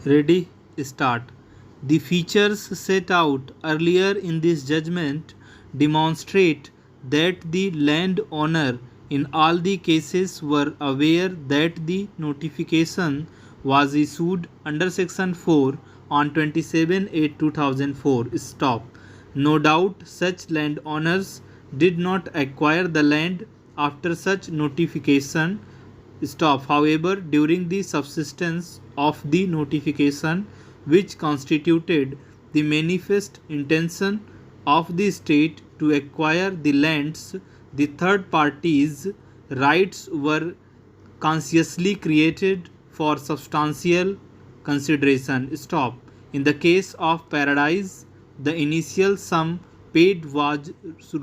Ready? Start. The features set out earlier in this judgment demonstrate that the landowner in all the cases were aware that the notification was issued under Section 4 on 27/8/2004. Stop. No doubt such landowners did not acquire the land after such notification. Stop. However, during the subsistence of the notification, which constituted the manifest intention of the state to acquire the lands, the third party's rights were consciously created for substantial consideration. Stop. In the case of Paradise, the initial sum paid was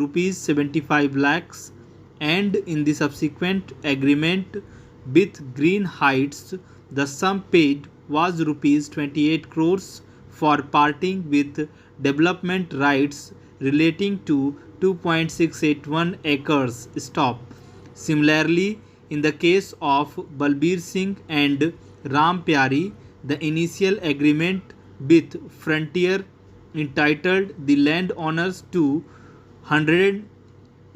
rupees 75 lakhs, and in the subsequent agreement with Green Heights, the sum paid was rupees 28 crores for parting with development rights relating to 2.681 acres. Stop. Similarly, in the case of Balbir Singh and Ram Pyari, the initial agreement with Frontier entitled the landowners to 100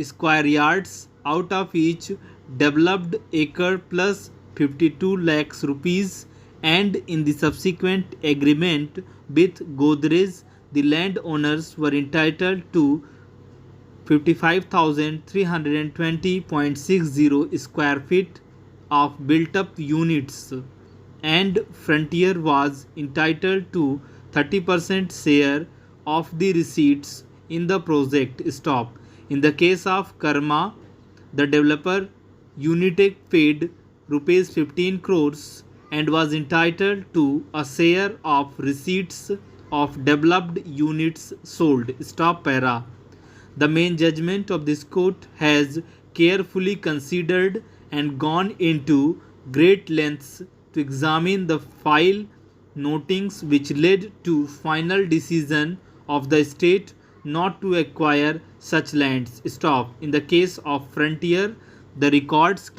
square yards out of each developed acre plus 52 lakhs rupees, and in the subsequent agreement with Godrej, the landowners were entitled to 55,320.60 square feet of built up units, and Frontier was entitled to 30% share of the receipts in the project. Stop. In the case of Karma, the developer Unitech paid rupees 15 crores and was entitled to a share of receipts of developed units sold. Stop para. The main judgment of this court has carefully considered and gone into great lengths to examine the file notings which led to final decision of the state not to acquire such lands. Stop. In the case of Frontier, the records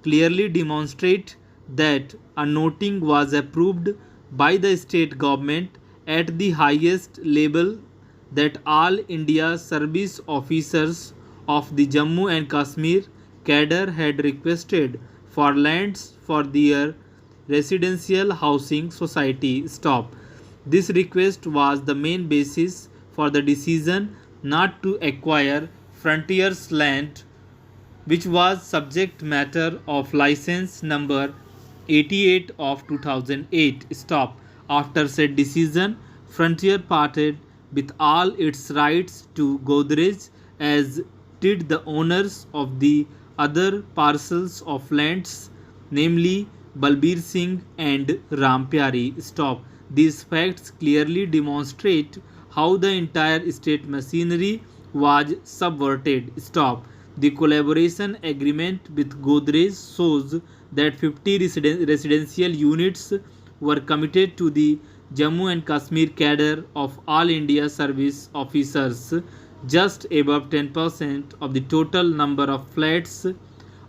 clearly demonstrate that a noting was approved by the state government at the highest level, that all India service officers of the Jammu and Kashmir cadre had requested for lands for their residential housing society. Stop. This request was the main basis for the decision not to acquire Frontier's land, which was subject matter of license number 88 of 2008. Stop. After said decision, Frontier parted with all its rights to Godrej, as did the owners of the other parcels of lands, namely Balbir Singh and Ram Pyari. Stop. These facts clearly demonstrate how the entire state machinery was subverted. Stop. The collaboration agreement with Godrej shows that 50 residential units were committed to the Jammu and Kashmir cadre of all India service officers, just above 10% of the total number of flats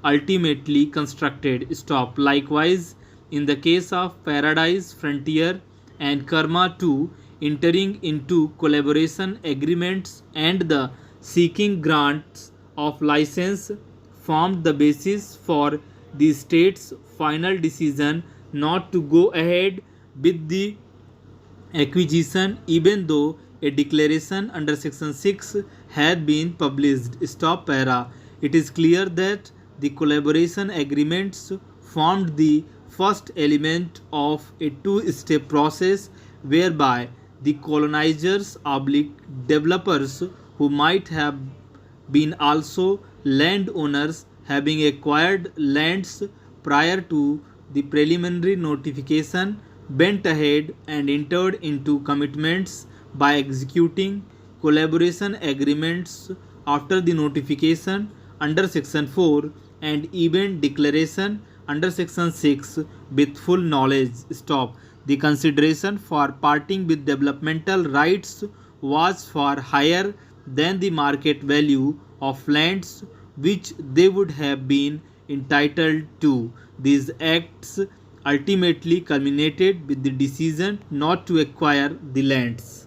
ultimately constructed. Stop. Likewise, in the case of Paradise, Frontier and Karma too, entering into collaboration agreements and the seeking grants of license formed the basis for the state's final decision not to go ahead with the acquisition, even though a declaration under Section 6 had been published. Stop para. It is clear that the collaboration agreements formed the first element of a two-step process whereby the colonizers / developers, who might have been also landowners having acquired lands prior to the preliminary notification, went ahead and entered into commitments by executing collaboration agreements after the notification under Section 4 and even declaration under Section 6 with full knowledge. Stop. The consideration for parting with developmental rights was far higher than the market value of lands which they would have been entitled to. These acts ultimately culminated with the decision not to acquire the lands.